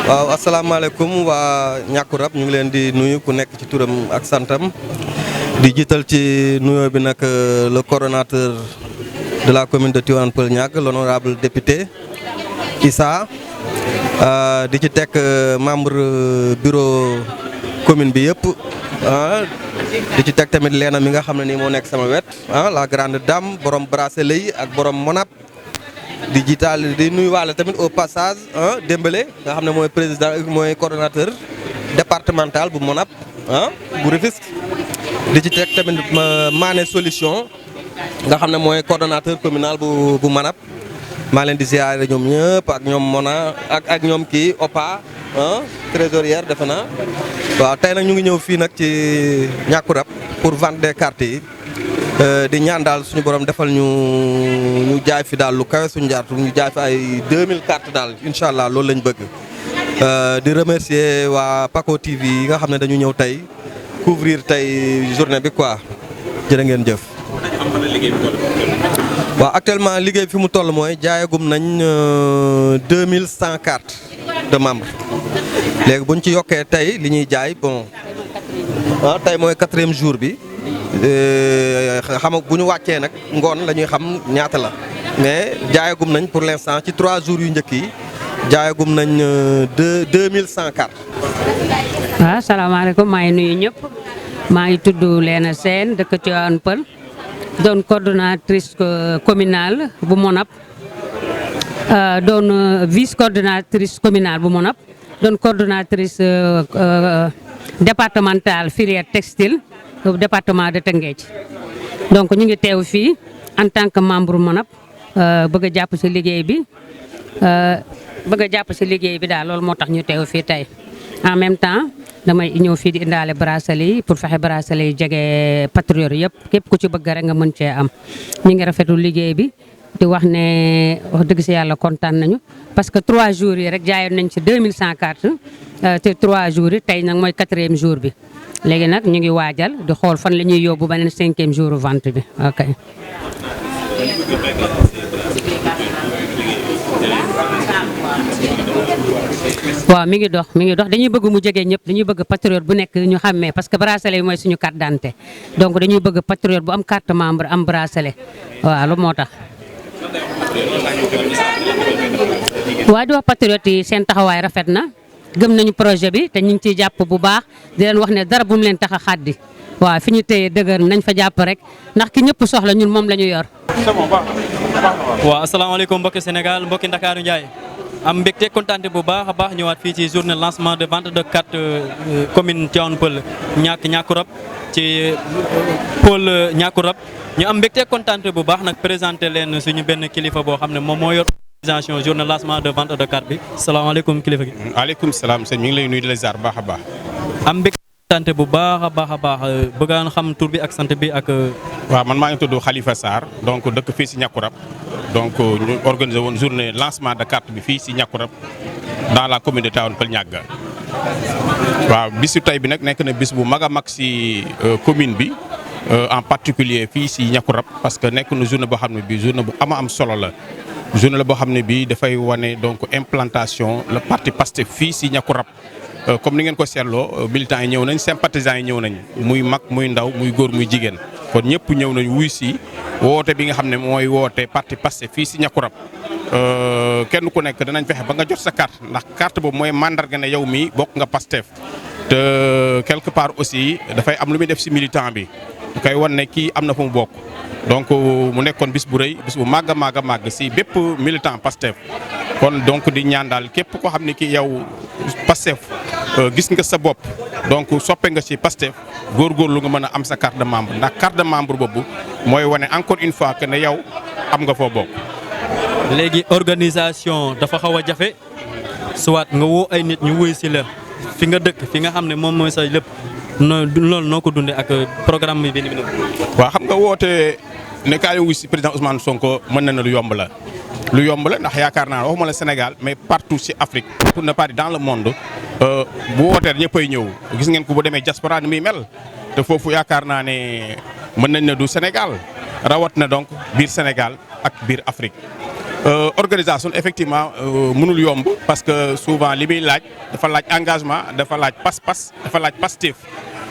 waaw asalaamaaleykum waa Ñàkku Rab ñu ngi leen di nuyu ku nekk ci turam ak santam di jiital ci nuyoo bi nag le coordonnateur de la commune de Tivaouane Peulh Niaga l'honorable député Issa di ci teg membre bureau commune bi yëpp di ci teg tamit leena mi nga xam ne nii moo nekk sama wet la grande dame borom bracelet yi ak borom monap di jiital di nuyuwaale tamit au passage Dembélé nga xam ne mooy président mooy coordonnateur départemental bu monap bu Rufisque di ci teg tamit Mané solution nga xam ne mooy coordonnateur communal bu Manap maa leen di ziare ñoom ñëpp ak ñoom Mona ak ñoom kii Opa trésorière defe naa waaw tey nag ñu ngi ñëw fii nag ci Ñàkku Rab pour vendre des cartes yi di ñaan daal suñu borom defal ñu jaay fi daal lu kawe suñu njaartu ñu jaay fi ay 2000 cartes daal incha allah loolu lañ bëgg di remercier waa Paco TV yi nga xam ne dañu ñëw tey couvrir tey journée bi quoi jërë ngeen jëf. waaw actuellement liggéey fi mu toll mooy jaayagum nañ 2100 cartes de membres léegi bu ñu ci yokkee tey li ñuy jaay bon tey mooy 4e jour bi xam nga bu ñu wàccee nag ngoon la ñuy xam ñaata la mais jaayagum nañ pour l'instant ci 3 jours yu njëkk yi jaayagum nañ 2100 cartes. waaw salaamaaleykum maa ngi nuyu ñëpp maa ngi tudd Léna Sène dëkk Tivaouane Peulh doon coordonnatrice communale bu Monap doon vice coordonnatrice communale bu Monap doon coordonnatrice départementale filière textile au département de Tëngéej donc ñu ngi teew fii en tant que membre Monap bëgg a jàpp ci liggéey bi daal loolu moo tax ñu teew fii tey en même temps damay ñëw fii di indaale bracelet yi pour fexe bracelet yi jege patriote yëpp képp ku ci bëgg rek nga mën cee am ñu ngi rafetlu liggéey bi di wax ne wax dëgg si yàlla kontaan nañu parce que 3 jours yi rek jaayoon nañ ci 2100 cartes te 3 jours yi tey nag mooy 4e jour bi léegi nag ñu ngi waajal di xool fan la ñuy yóbbu beneen 5e jour vente bi ok. waaw mi ngi dox dañuy bëgg mu jege ñëpp dañuy bëgg patriote bu nekk ñu xàmmee parce que bracelet yi mooy suñu carte d'identité donc dañuy bëgg patriote bu am carte membre am bracelet waaw lu moo tax. waa di wax patriote yi seen taxawaay rafet na gëm nañu projet bi te ñu ngi ciy jàpp bu baax di leen wax ne dara bu mu leen tax a xaddi waaw fi ñu téye dëgër nañ fa jàpp rek ndax ki ñëpp soxla ñun moom la ñu yor. waaw asalaamaaleykum mbokki Sénégal mbokki Ndakaaru Ndiaye am mbégte kontaante bu baax a baax ñëwaat fii ci journée lancement de vente de carte commune Tivaouane Peulh Ñàkku Rab ci pôle Ñàkku Rab ñu am mbégte kontaante bu baax nag présenté leen suñu benn kilifa boo xam ne moom moo yor organisation journée lancement de vente de carte bi salaamaaleykum kilifa gi. waaleykum salaam sëñ mi ngi lay nuyu di la ziar baax a baax. am mbégte kontaante bu baax a baax bëggaan xam tur bi ak sant bi ak. waaw man maa ngi tudd Khalifa Sarr donc dëkk fii si Ñàkku Rab donc ñu organisé woon journée lancement de carte bi fii si Ñàkku Rab dans la commune de Tivaouane Peulh Niaga waaw bisu tey bi nag nekk na bis bu mag a mag si commune bi en particulier fii si Ñàkku Rab parce que nekk na journée boo xam ne bii journée bu am solo la journée la boo xam ne bii dafay wane donc implantation le parti Pastef fii si Ñàkku Rab comme ni ngeen ko seetloo militants yi ñëw nañ sympathisants yi ñëw nañ muy mag muy ndaw muy góor muy jigéen kon ñëpp ñëw nañ wuy si woote bi nga xam ne mooy woote parti Pastef fii si Ñàkku Rab kenn ku nekk danañ fexe ba nga jot sa carte ndax carte boobu mooy mandarga ne yow mi bokk nga Pastef te quelque part aussi dafay am lu muy def si militant bi du koy wan ne kii am na fu mu bokk donc mu nekkoon bis bu rëy bis bu màgg a màgg si bépp militant Pastef kon donc di ñaan daal képp koo xam ne kii yow Pastef gis nga sa bopp donc soppe nga ci Pastef góorgóorlu nga mën a am sa carte de membre ndax carte de membre boobu mooy wane encore une fois que ne yow am nga foo bokk. léegi organisation dafa xaw a jafe soit nga woo ay nit ñu wuy si la fi nga dëkk fi nga xam ne moom mooy sa lépp loolu noo ko dundee ak programme bi ni waaw xam nga woote ne kaay wuy si président Ousmane Sonko mën na ne lu yomb la. lu yomb la ndax yaakaar naa waxuma la Sénégal mais partout ci Afrique pour ne pas dire dans le monde bu wootee ñëppay ñëw gis ngeen ko bu demee diaspora ni muy mel te foofu yaakaar naa ne mën nañ ne du Sénégal rawat na donc biir Sénégal ak biir Afrique organisation effectivement mënul yomb parce que souvent li muy laaj dafa laaj engagement dafa laaj pas-pas dafa laaj Pastef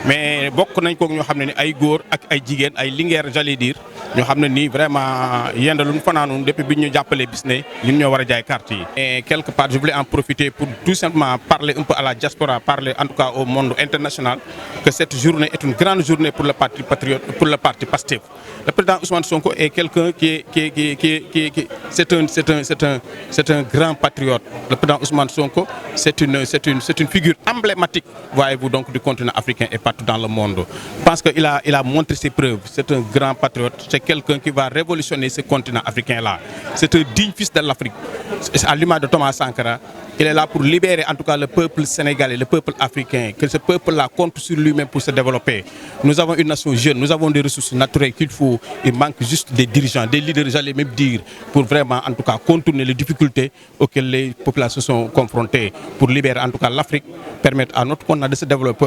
mais bokk nañ ko ñoo xam ne ni ay góor ak ay jigéen ay linguère j'allais dire ñoo xam ne nii vraiment yendaluñ fanaanun depuis bi ñu jàppalee bis ne ñun ñoo war a jaay carte yi. Et quelque part je voulais en profiter pour tout simplement parler un peu à la diaspora, parler en tout cas au monde international que cette journée est une grande journée pour le parti patriote, pour le parti Pastef. Le président Ousmane Sonko est quelqu'un c'est un grand patriote. Le président Ousmane Sonko c'est une figure emblématique, voyez-vous, donc du continent africain et partout dans le monde. Je pense qu'il a montré ses preuves. C'est un grand patriote. C'est quelqu'un qui va révolutionner ce continent africain-là. C'est un digne fils de l'Afrique. À l'image de Thomas Sankara, il est là pour libérer en tout cas le peuple sénégalais, le peuple africain, que ce peuple-là compte sur lui-même pour se développer. Nous avons une nation jeune, nous avons des ressources naturelles qu'il faut. Il manque juste des dirigeants, des leaders, j'allais même dire, pour vraiment en tout cas contourner les difficultés auxquelles les populations sont confrontées, pour libérer en tout cas l'Afrique, permettre à notre continent de se développer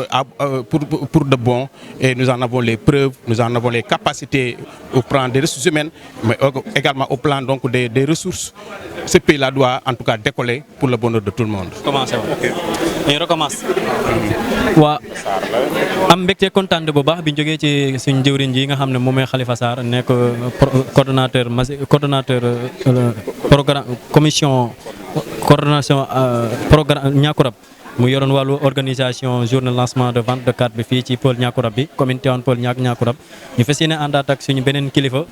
pour de bon. Et nous en avons les preuves, nous en avons les capacités au plan des ressources humaines, mais également au plan donc des ressources. Ce pays-là doit en tout cas décoller pour le bonheur de tout le monde. Commencez. Ok. On recommence. Waa am mbégte kontaan bu baax bi ñu jógee ci suñu jëwriñ ji nga xam ne moom mooy Khalifa Sarr nekk coordonnateur programme commission coordination programme Niakoulrab mu yoroon wàllu organisation journée lancement de vente de carte bi fii ci pôle Niakoulrab bi commune Tivaouane Peulh Niakoulrab ñu fas yéene àndaat ak suñu beneen kilifa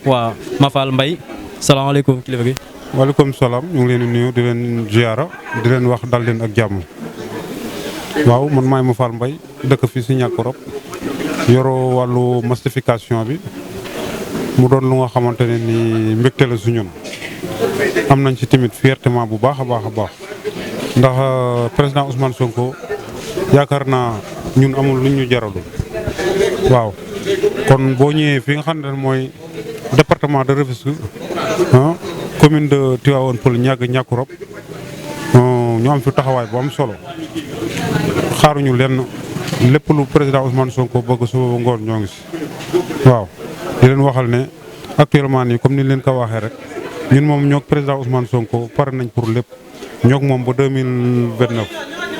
waa Mafal Mbaye salaamaaleykum kilifa gi. waaleykum salaam ñu ngi leen di nuyu di leen ziara di leen wax dal leen ak jàmm waaw man maay Mafal Mbaye dëkk fii si Niakoulrab yoroo wàllu massification bi mu doon lu nga xamante ne ni mbégte la su ñun am nañ ci tamit fiertement bu baax a baax a baax ndax président Ousmane Sonko yaakaar naa ñun amul lu ñu jaralul waaw kon boo ñëwee fi nga xam ne mooy département de Rufisque commune de Tivaouane Peulh Niakoulrab ñu am fi taxawaay bu am solo xaaruñu lenn lépp lu président Ousmane Sonko bëgg suba ngoon ñoo ngi si waaw di leen waxal ne actuellement nii comme ni leen ko waxee rek ñun moom ñoo président Ousmane Sonko pare nañ pour lépp ñoo moom ba 2029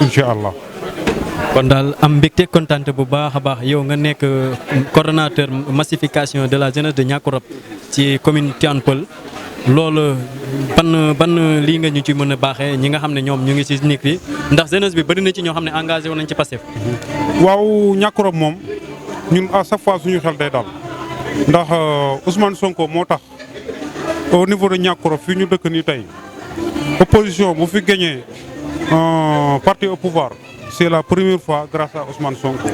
incha allah. kon daal am mbégte kontaante bu baax a baax yow nga nekk coordonnateur massification de la jeunesse de Niakoulrab ci commune Tivaouane Peulh loolu ban lii nga ñu ci mën a baaxee ñi nga xam ne ñoom ñu ngi ci nit bi ndax jeunesse bi bari na ci ñoo xam ne engagé wu nañ ci Pastef. waaw Niakoulrab moom ñun à chaque fois suñu xel day daal ndax Ousmane Sonko moo tax au niveau de Niakoulrab fii ñu dëkk nii tey opposition bu fi gagné parti au pouvoir c'est la première fois grâce à Ousmane Sonko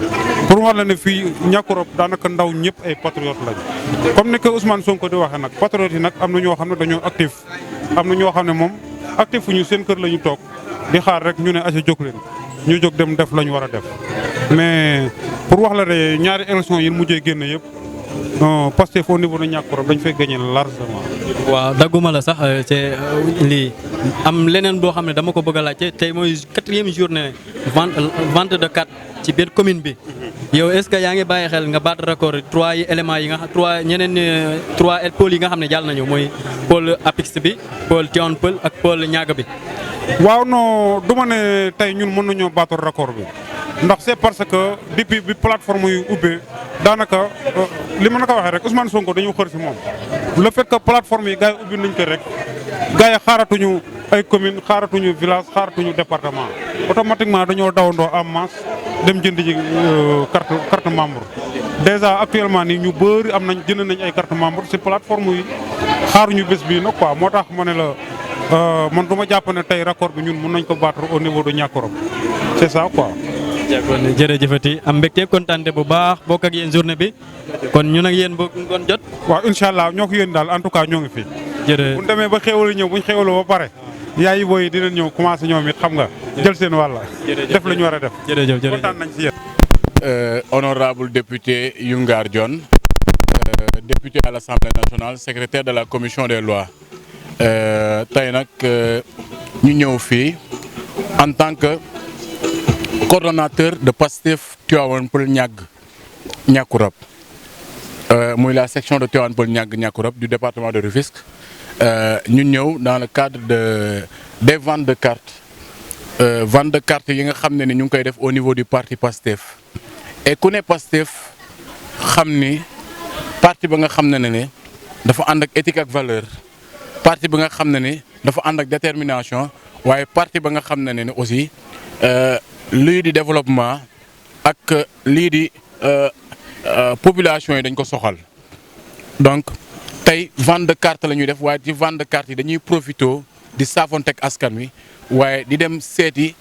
pour wax la ne fii Niakoulrab daanaka ndaw ñëpp ay patriotes lañ comme ni ko Ousmane Sonko di waxee nag patriotes yi nag am na ñoo xam ne dañoo actif am na ñoo xam ne moom actif fu ñu seen kër la ñu toog di xaar rek ñu ne aca jóg leen ñu jóg dem def la ñu war a def mais pour wax la ne ñaari élection yi mujjee génn yëpp Pastef au niveau de Niakoulrab dañ fay gagné largement. waaw dagguma la sax c'est lii am leneen boo xam ne dama ko bëgg a laajte tey mooy 4e journée vente de carte ci biir commune bi yow est-ce que yaa ngi bàyyi xel nga baat record 3 éléments yi nga xam 3 pôles yi nga xam ne jàll nañu mooy pôle APIX bi pôle Tivaouane Peulh ak pôle Niaga bi. waaw non du ma ne tey ñun mën nañoo baatu record bi ndax c'est parce que depuis bi plateforme yu ubbee daanaka li ma la ko waxee rek Ousmane Sonko dañu xër si moom le fait que plateforme yi gars yi ubbi nañ ko rek gars yi xaaratuñu ay commune xaaratuñu village xaaratuñu département automatiquement dañoo dawandoo en masse dem jënd ji carte membre déjà actuellement nii ñu bëri am nañ jënd nañ ay carte membre si plateforme yi xaaruñu bés bii nag quoi moo tax ma ne la man du ma jàpp ne tey record bi ñun mën nañ ko battre au niveau de Niakoulrab c'est ça quoi. jërëjëfati am mbégte kontaante bu baax bokk ak yéen journée bi kon ñun ak yéen bokk ngoon jot. waaw incha allah ñoo ko yéen daal en tout cas ñoo ngi fi. jërëjëf bu ñu demee ba xéwal ñëw bu ñu xéwaloo ba pare. yaay yi booy dinañ ñëw commencé ñoom it xam nga. jël seen wàll. def la ñu war a def. jërëjëf kontaan nañ ci yéen. Honorable député Youngar Dione, député à l'Assemblée nationale, secrétaire de la commission des lois. tey nag ñu ñëw fii en tant que coordonnateur de Pastef Tivaouane Peulh Niakoulrab muy la section de Tivaouane Peulh Niakoulrab du département de Rufisque ñu ñëw dans le cadre des ventes de cartes vente de cartes yi nga xam ne ni ñu ngi koy def au niveau du parti PASTEF et ku ne PASTEF xam ni parti ba nga xam ne dafa ànd ak éthique ak valeur parti ba nga xam ne dafa ànd ak détermination waaye parti ba nga xam ne aussi lii di développement ak lii di population yi dañ ko soxal donc tey vente de carte la ñuy def waaye ci vente de carte yi dañuy profité di saafonteeg askan wi waaye di dem seeti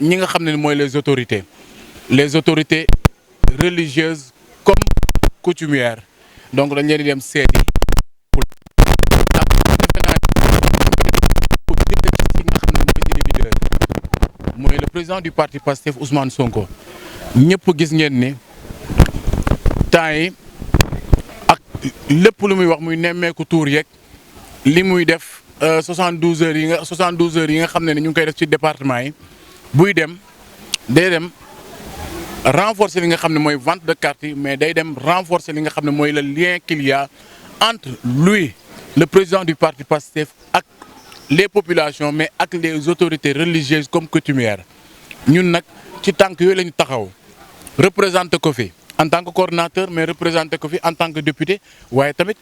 ñi nga xam ne mooy les autorités religieuses comme coutumières donc dañ leen di dem seeti mooy le président du parti PASTEF Ousmane Sonko ñëpp gis ngeen ni temps yi ak lépp lu muy wax muy nemmeeku tuur yeeg li muy def 72 heures yi nga xam ne ñu ngi koy def ci département yi buy dem day dem renforcer li nga xam ne mooy vente de cartes yi mais day dem renforcer li nga xam ne mooy le lien qu'il y a entre lui le président du parti PASTEF ak les populations mais ak les autorités religieuses comme coutumières ñun nag ci tànk yooyu la ñu taxaw représenté ko fi en tant que coordonnateur mais représenté ko fi en tant que député waaye tamit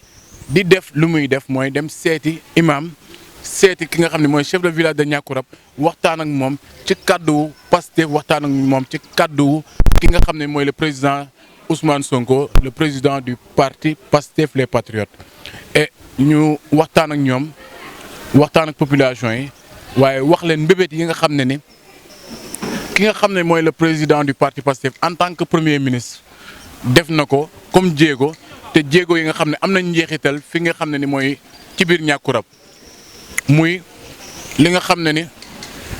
di def lu muy def mooy dem seeti imam seeti ki nga xam ne mooy chef de village de Niakoulrab waxtaan ak moom ci kaddu PASTEF waxtaan ak moom ci kaddu ki nga xam ne mooy le président Ousmane Sonko le président du parti PASTEF les Patriotes et ñu waxtaan ak ñoom waxtaan ak population yi waaye wax leen mbébét yi nga xam ne ni ki nga xam ne mooy le président du parti PASTEF en tant que premier ministre def na ko comme jéego te jéego yi nga xam ne am nañ njeexital fi nga xam ne ni mooy ci biir Niakoulrab muy li nga xam ne ni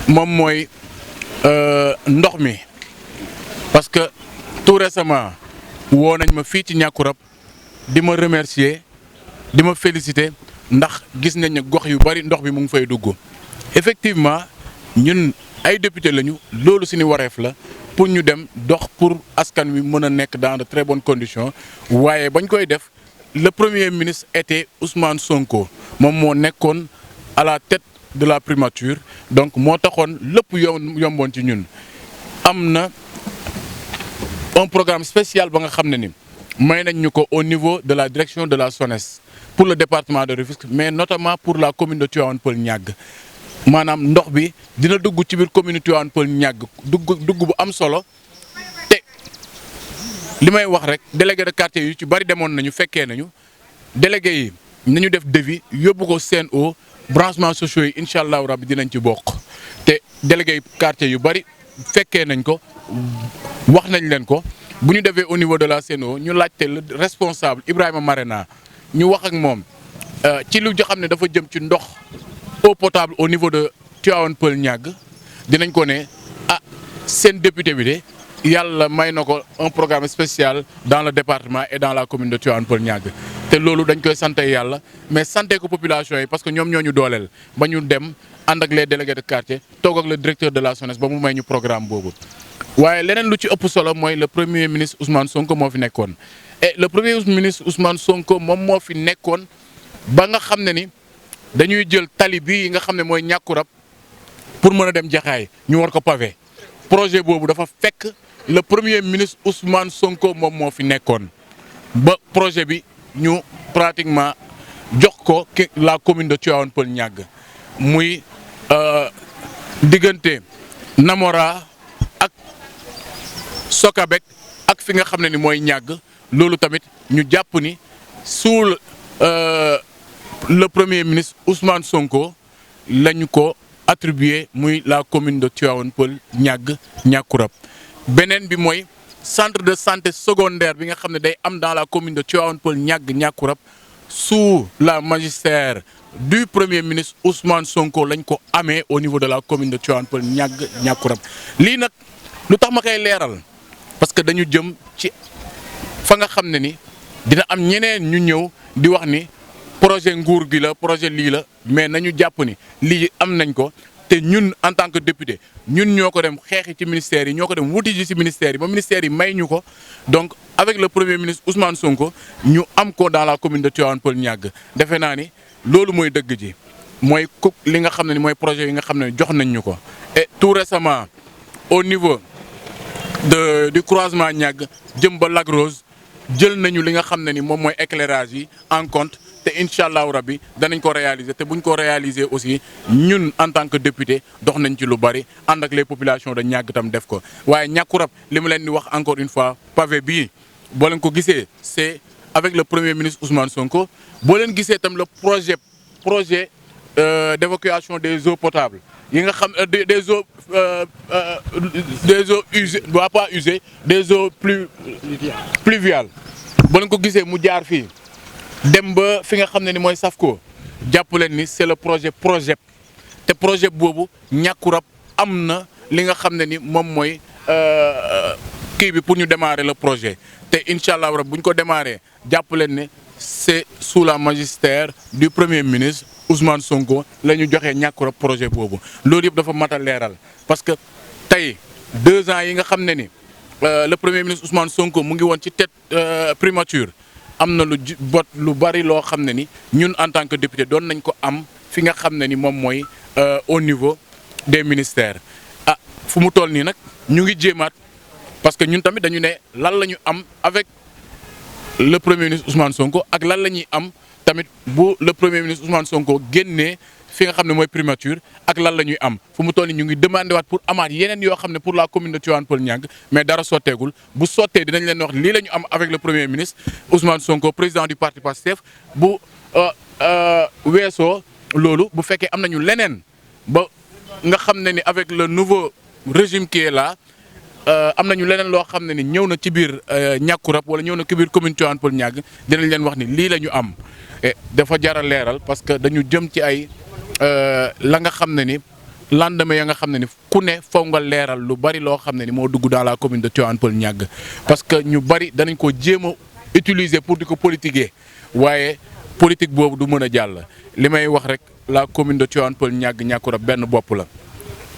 moom mooy ndox mi parce que tout récemment woo nañ ma fii ci Niakoulrab di ma remercier di ma féliciter ndax gis nañ ne gox yu bari ndox bi mu ngi fay dugg effectivement ñun ay député lañu loolu suñu wareef la pour ñu dem dox pour askan wi mën a nekk dans de très bonnes conditions waaye bañ koy def le premier ministre était Ousmane Sonko moom moo nekkoon à la tête de la primature donc moo taxoon lépp yomboon ci ñun am na un programme spécial ba nga xam ne ni may nañ ñu ko au niveau de la direction de la SONES pour le département de Rufisque mais notamment pour la commune de Tivaouane Peulh Niaga maanaam ndox bi dina dugg ci biir commune Tivaouane Peulh Niaga dugg bu am solo te li may wax rek délégué de quartier yu ci bari demoon nañu fekkee nañu délégué yi nañu def devis yóbbu ko CNO branchements sociaux yi incha allahu rabbi dinañ ci bokk te délégué quartier yu bari fekkee nañ ko wax nañ leen ko bu ñu defee au niveau de la CNO ñu laajte le responsable Ibrahima Marena ñu wax ak moom ci lu xam ne dafa jëm ci ndox eau potable au niveau de Tivaouane Peulh Niaga dinañ ko ne seen député bi de yàlla may na ko un programme spécial dans le département et dans la commune de Tivaouane Peulh Niaga te loolu dañ koy sante yàlla mais sante ko population yi parce que ñoom ñoo ñu dooleel ba ñu dem ànd ak les délégués de quartier toog ak le directeur de la SONES ba mu may ñu programme boobu. waaye leneen lu ci ëpp solo mooy le premier ministre Ousmane Sonko moo fi nekkoon et le premier ministre Ousmane Sonko moom moo fi nekkoon ba nga xam ne ni dañuy jël tali bii nga xam ne mooy Niakoulrab pour mën a dem Jaxaay ñu war ko pavé projet boobu dafa fekk le premier ministre Ousmane Sonko moom moo fi nekkoon ba projet bi ñu pratiquement jox ko la commune de Tivaouane Peulh Niaga muy diggante Namora ak Sokabek ak fi nga xam ne ni mooy Niaga loolu tamit ñu jàpp ni sous le premier ministre Ousmane Sonko lañu ko attribué muy la commune de Tivaouane Peulh Niaga Niakoulrab beneen bi mooy centre de santé secondaire bi nga xam ne day am dans la commune de Tivaouane Peulh Niaga Niakoulrab sous la magistère du premier ministre Ousmane Sonko lañ ko amee au niveau de la commune de Tivaouane Peulh Niaga Niakoulrab lii nag lu tax ma koy leeral parce que dañu jëm ci fa nga xam ne ni dina am ñeneen ñu ñëw di wax ni projet nguur gi la projet lii la mais nañu jàpp ni lii am nañ ko te ñun en tant que député ñun ñoo ko dem xeexi ci ministères yi ñoo ko dem wuti ji ci ministères yi ba ministères yi may ñu ko donc avec le premier ministre Ousmane Sonko ñu am ko dans la commune de Tivaouane Peulh Niaga defe naa ni loolu mooy dëgg ji mooy li nga xam ne ni mooy projet yi nga xam ne jox nañ ñu ko. Et tout récemment au niveau du croisement Niaga jëm ba Lac Rose jël nañu li nga xam ne ni moom mooy éclairage yi en compte te incha allahu rabbi danañ ko réaliser te buñ ko réaliser aussi ñun en tant que député dox nañ ci lu bari ànd ak les populations de Niaga tam def ko. waaye Niakourab li mu leen di wax encore une fois pavé bii boo leen ko gisee c'est avec le premier ministre Ousmane Sonko boo leen gisee tam le projet d'évacuation des eaux potables yi nga xam des eaux usées pas usées des eaux pluviales boo leen ko gisee mu jaar fii dem ba fi nga xam ne ni mooy Safco jàpp leen ni c'est le projet te projet boobu Niakourab am na li nga xam ne ni moom mooy kii bi pour ñu démarrer le projet te incha allah rab bu ñu ko démarrer jàpp leen ne c'est sous la magistère du premier ministre Ousmane Sonko la ñu joxee Niakourab projet boobu loolu yëpp dafa mat a leeral parce que tey 2 ans yi nga xam ne ni le premier ministre Ousmane Sonko mu ngi woon ci tête primature am na lu bari loo xam ne ni ñun en tant que député doon nañ ko am fi nga xam ne ni moom mooy au niveau des ministères ah fu mu toll nii nag ñu ngi jéemaat parce que ñun tamit dañu ne lan la ñu am avec le premier ministre Ousmane Sonko ak lan la ñuy am tamit bu le premier ministre Ousmane Sonko génnee fi nga xam ne mooy primature ak lan la ñuy am fu mu toll nii ñu ngi demandé waat pour amaat yeneen yoo xam ne pour la commune de Tivaouane Peulh Niaga mais dara sotteegul bu sottee dinañ leen wax lii la ñu am avec le premier ministre Ousmane Sonko président du parti Pastef bu weesoo loolu bu fekkee am nañu leneen ba nga xam ne ni avec le nouveau régime qui est là am nañu leneen loo xam ne ni ñëw na ci biir Niakourab wala ñëw na ci biir commune Tivaouane Peulh Niaga dinañ leen wax ni lii la ñu am et dafa jar a leeral parce que dañu jëm ci ay la nga xam ne ni lendemain ya nga xam ne ni ku ne faw nga leeral lu bari loo xam ne ni moo dugg dans la commune de Tivaouane Peulh Niaga parce que ñu bari danañ ko jéem a utiliser pour di ko politiquer waaye politique boobu du mën a jàll li may wax rek la commune de Tivaouane Peulh Niaga Niakourab benn bopp la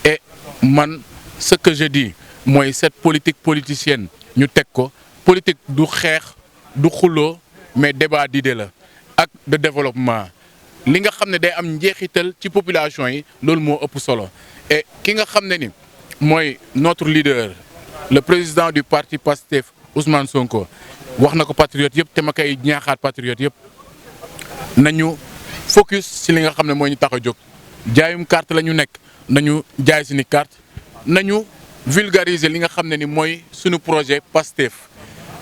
et man ce que je dis mooy cette politique politicienne ñu teg ko politique du xeex du xuloo mais débat d'idée la ak de développement li nga xam ne day am njeexital ci population yi loolu moo ëpp solo et ki nga xam ne ni mooy notre leader le président du parti Pastef Ousmane Sonko wax na ko patriote yëpp te ma koy ñaaxaat patriote yëpp nañu focus ci li nga xam ne moo ñu tax a jóg jaayum carte la ñu nekk nañu jaay suñu carte nañu vulgariser li nga xam ne ni mooy suñu projet Pastef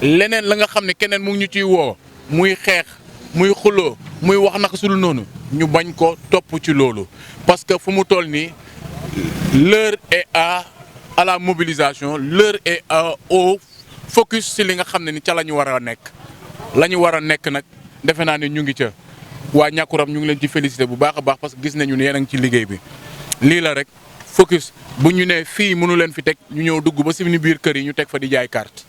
leneen la nga xam ne keneen mu ngi ñu ciy woo muy xeex muy xuloo muy wax naka sulu noonu ñu bañ ko topp ci loolu parce que fu mu toll nii l'heure est à la mobilisation l'heure est au focus ci li nga xam ne ni ca la ñu war a nekk la ñu war a nekk nag defe naa ne ñu ngi ca waa Niakourab ñu ngi leen ci féliciter bu baax a baax parce que gis nañu ne yéen a ngi ci liggéey bi lii la rek focus bu ñu ne fii mënu leen fi teg ñu ñëw dugg ba si biir kër yi ñu teg fa di jaay carte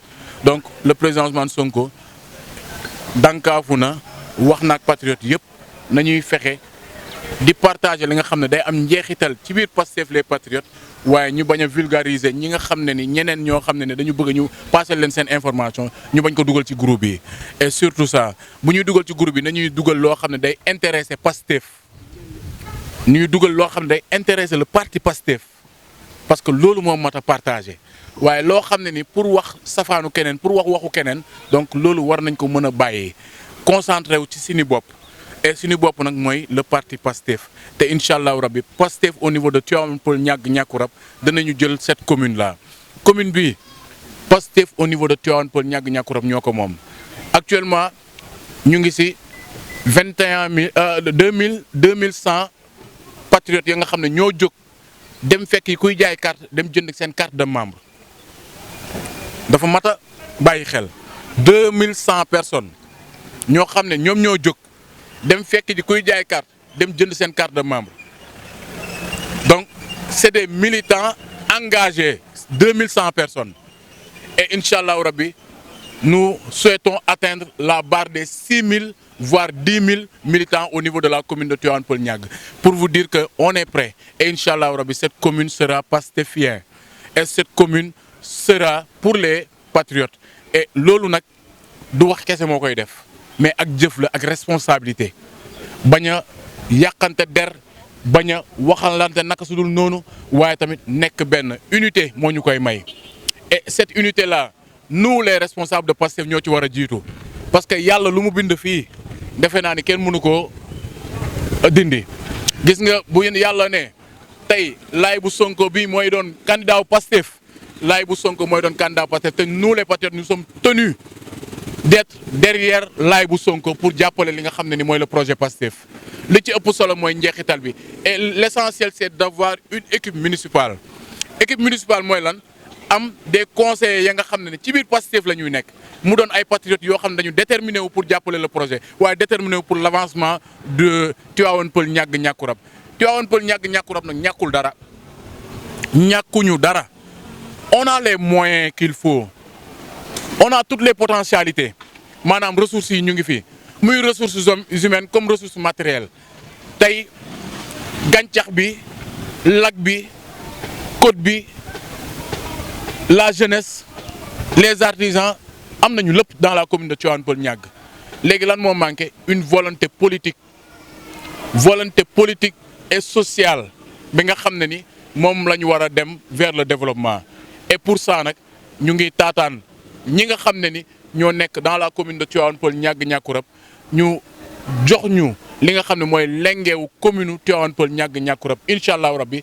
donc le président Ousmane Sonko dankaafu na wax naag patriote yëpp nañuy fexe di partager li nga xam ne day am njeexital ci biir Pastef les patriotes waaye ñu bañ a vulgariser ñi nga xam ne ni ñeneen ñoo xam ne ne dañu bëgg ñu passer leen seen information ñu bañ ko dugal ci groupe yi et surtout ça bu ñuy dugal ci groupe yi nañuy dugal loo xam ne day intéresser Pastef ñuy dugal loo xam ne day intéresser le parti Pastef parce que loolu moom mat a partager waaye loo xam ne ni pour wax safaanu keneen pour wax waxu keneen donc loolu war nañ ko mën a bàyyee concentré wu ci suñu bopp et suñu bopp nag mooy le parti Pastef te incha allahu rabbi Pastef au niveau de Tivaouane Peulh Niaga Niakourab danañu jël cette commune là commune bi Pastef au niveau de Tivaouane Peulh Niaga Niakourab ñoo ko moom actuellement ñu ngi ci 21 patriotes ya nga xam ne ñoo jóg dem fekk yi kuy jaay carte dem jënd seen carte de membre dafa mat a bàyyi xel 2100 personnes ñoo xam ne ñoom ñoo jóg dem fekk ji kuy jaay carte dem jënd seen carte de membre donc c'est des militants engagés 2100 personnes et incha allahu rabbi nous souhaitons atteindre la barre des 6000 voire 10 000 militants au niveau de la commune de Tivaouane Peulh Niaga pour vous dire que on est prêt et incha allahu rabbi cette commune sera pastefienne et cette commune sera pour les patriotes et loolu nag du wax kese moo koy def mais ak jëf la ak responsabilité bañ a yàqante der bañ a waxalante naka su dul noonu waaye tamit nekk benn unité moo ñu koy may. Et cette unité là nous les responsables de Pastef ñoo ci war a jiitu parce que yàlla lu mu bind fii defe naa ni kenn mënu koo dindi gis nga bu yàlla ne tey Laye bu Sonko bi mooy doon candidat wu Pastef Laye bu Sonko mooy doon candidat wu Pastef te nous les patriotes nous sommes tenus d'être derrière Laye bu Sonko pour jàppale li nga xam ne ni mooy le projet Pastef li ci ëpp solo mooy njeexital bi et l'essentiel c'est d'avoir une équipe municipale mooy lan am des conseillers ya nga xam ne ni ci biir Pastef la ñuy nekk mu doon ay patriotes yoo xam ne dañu déterminé wu pour jàppale le projet waaye déterminé wu pour l'avancement de Tivaouane Peulh Niaga Niakoulrab Tivaouane Peulh Niaga Niakoulrab nag ñàkkul dara ñàkkuñu dara on a les moyens qu'il faut on a toutes les potentialités maanaam ressources yi ñu ngi fi muy ressources humaines comme ressources matérielles tey gàncax bi lac bi côte bi la jeunesse les artisans am nañu lépp dans la commune de Tivaouane Peulh Niaga léegi lan moo manqué une volonté politique et sociale bi nga xam ne ni moom la ñu war a dem vers le développement et pour ça nag ñu ngi taataan ñi nga xam ne ni ñoo nekk dans la commune de Tivaouane Peulh Niaga Niakoulrab ñu jox ñu li nga xam ne mooy lengeewu commune Tivaouane Peulh Niaga Niakoulrab incha allahu rabbi